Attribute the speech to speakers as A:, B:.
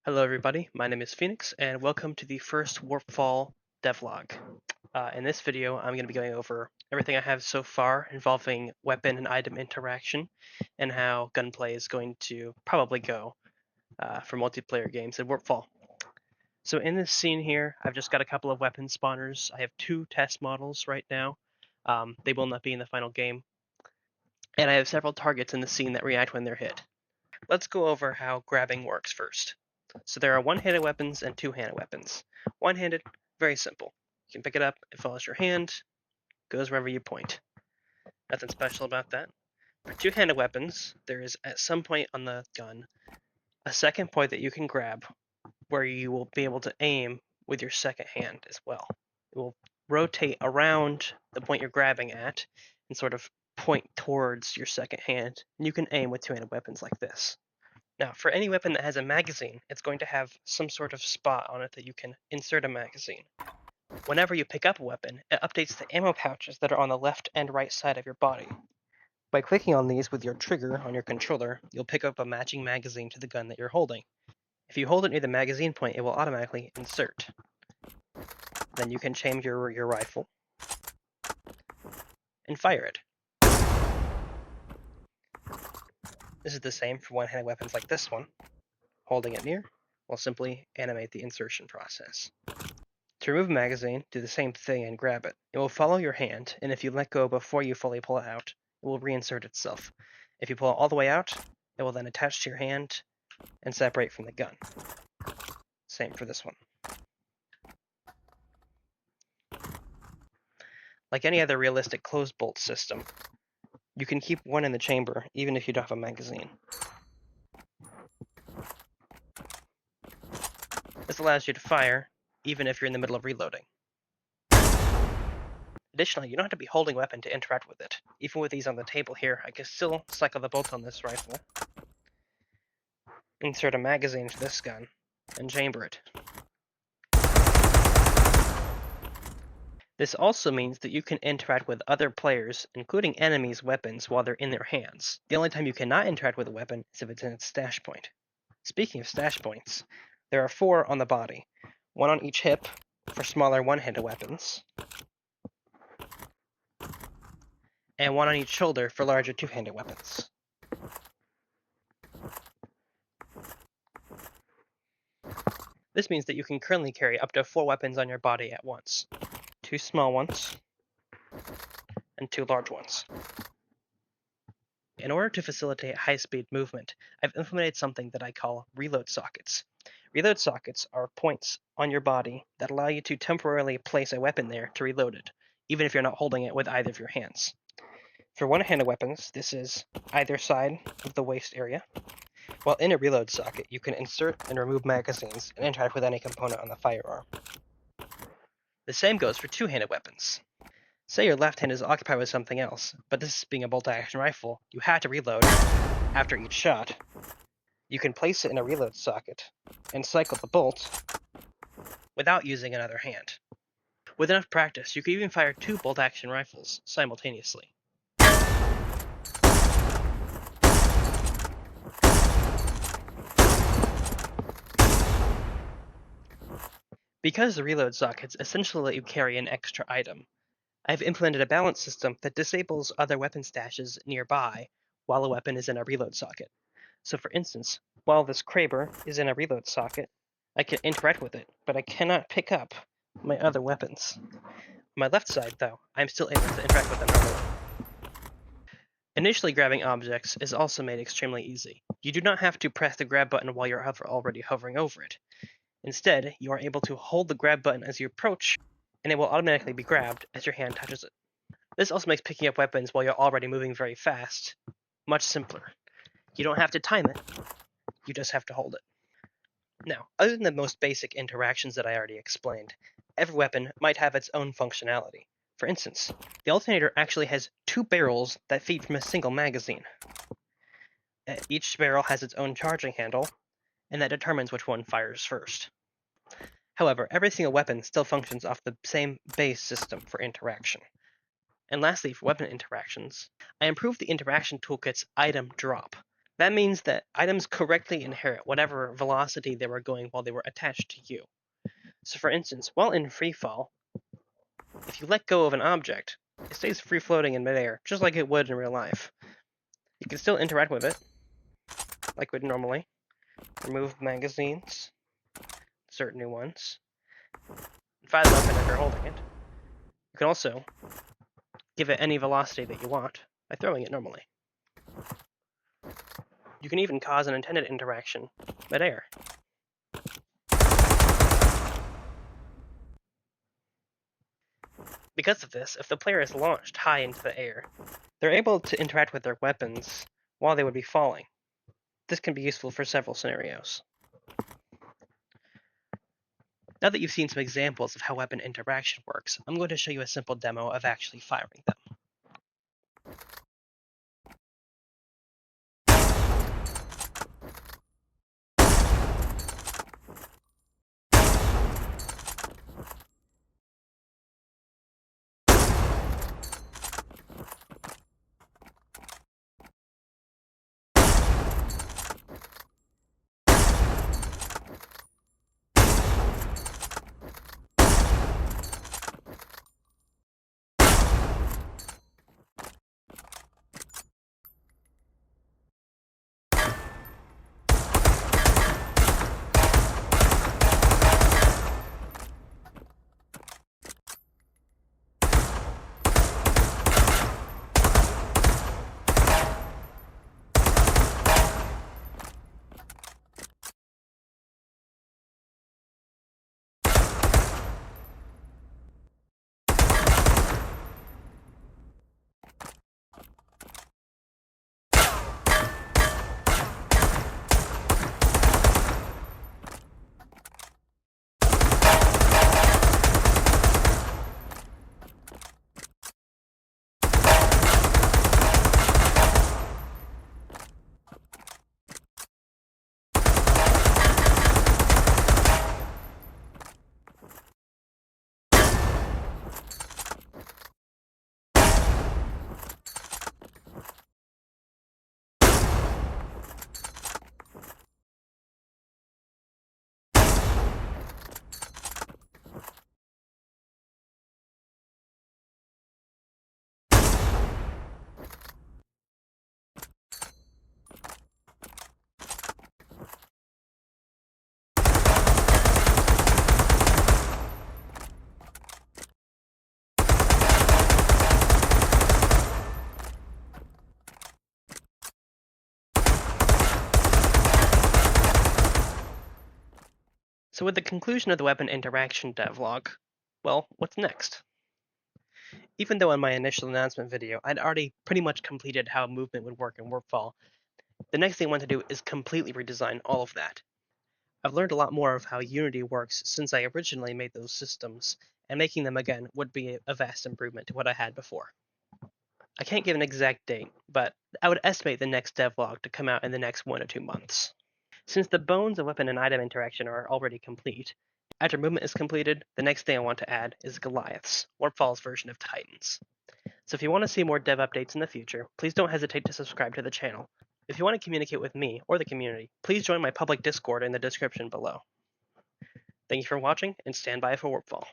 A: Hello everybody, my name is Phoenix and welcome to the first WarpFall devlog. In this video I'm going to be going over everything I have so far involving weapon and item interaction and how gunplay is going to probably go for multiplayer games in WarpFall. So in this scene here I've just got a couple of weapon spawners. I have two test models right now. They will not be in the final game. And I have several targets in the scene that react when they're hit. Let's go over how grabbing works first. So there are one-handed weapons and two-handed weapons. One-handed, very simple. You can pick it up, it follows your hand, goes wherever you point. Nothing special about that. For two-handed weapons, there is at some point on the gun a second point that you can grab where you will be able to aim with your second hand as well. It will rotate around the point you're grabbing at and sort of point towards your second hand, and you can aim with two-handed weapons like this. Now, for any weapon that has a magazine, it's going to have some sort of spot on it that you can insert a magazine. Whenever you pick up a weapon, it updates the ammo pouches that are on the left and right side of your body. By clicking on these with your trigger on your controller, you'll pick up a matching magazine to the gun that you're holding. If you hold it near the magazine point, it will automatically insert. Then you can change your rifle and fire it. This is the same for one-handed weapons like this one. Holding it near will simply animate the insertion process. To remove a magazine, do the same thing and grab it. It will follow your hand, and if you let go before you fully pull it out, it will reinsert itself. If you pull it all the way out, it will then attach to your hand and separate from the gun. Same for this one. Like any other realistic closed bolt system, you can keep one in the chamber even if you don't have a magazine. This allows you to fire even if you're in the middle of reloading. Additionally, you don't have to be holding a weapon to interact with it. Even with these on the table here, I can still cycle the bolt on this rifle, insert a magazine to this gun, and chamber it. This also means that you can interact with other players, including enemies' weapons, while they're in their hands. The only time you cannot interact with a weapon is if it's in its stash point. Speaking of stash points, there are 4 on the body, 1 on each hip for smaller one-handed weapons, and 1 on each shoulder for larger two-handed weapons. This means that you can currently carry up to 4 weapons on your body at once. 2 small ones, and 2 large ones. In order to facilitate high-speed movement, I've implemented something that I call reload sockets. Reload sockets are points on your body that allow you to temporarily place a weapon there to reload it, even if you're not holding it with either of your hands. For one-handed weapons, this is either side of the waist area. While in a reload socket, you can insert and remove magazines and interact with any component on the firearm. The same goes for two-handed weapons. Say your left hand is occupied with something else, but this being a bolt-action rifle, you have to reload after each shot. You can place it in a reload socket and cycle the bolt without using another hand. With enough practice, you can even fire 2 bolt-action rifles simultaneously. Because the reload sockets essentially let you carry an extra item, I've implemented a balance system that disables other weapon stashes nearby while a weapon is in a reload socket. So for instance, while this Kraber is in a reload socket, I can interact with it, but I cannot pick up my other weapons. On my left side, though, I'm still able to interact with them normally. Initially grabbing objects is also made extremely easy. You do not have to press the grab button while you're already hovering over it. Instead, you are able to hold the grab button as you approach, and it will automatically be grabbed as your hand touches it. This also makes picking up weapons while you're already moving very fast much simpler. You don't have to time it, you just have to hold it. Now, other than the most basic interactions that I already explained, every weapon might have its own functionality. For instance, the alternator actually has 2 barrels that feed from a single magazine. Each barrel has its own charging handle, and that determines which one fires first. However, every single weapon still functions off the same base system for interaction. And lastly, for weapon interactions, I improved the interaction toolkit's item drop. That means that items correctly inherit whatever velocity they were going while they were attached to you. So for instance, while in free fall, if you let go of an object, it stays free floating in midair, just like it would in real life. You can still interact with it, like we'd normally. Remove magazines, insert new ones, and fire the weapon after holding it. You can also give it any velocity that you want by throwing it normally. You can even cause an intended interaction midair. Because of this, if the player is launched high into the air, they're able to interact with their weapons while they would be falling. This can be useful for several scenarios. Now that you've seen some examples of how weapon interaction works, I'm going to show you a simple demo of actually firing them. So with the conclusion of the weapon interaction devlog, well, what's next? Even though in my initial announcement video, I'd already pretty much completed how movement would work in WarpFall, the next thing I want to do is completely redesign all of that. I've learned a lot more of how Unity works since I originally made those systems, and making them again would be a vast improvement to what I had before. I can't give an exact date, but I would estimate the next devlog to come out in the next 1 or 2 months. Since the bones of weapon and item interaction are already complete, after movement is completed, the next thing I want to add is Goliaths, WarpFall's version of Titans. So if you want to see more dev updates in the future, please don't hesitate to subscribe to the channel. If you want to communicate with me or the community, please join my public Discord in the description below. Thank you for watching, and stand by for WarpFall.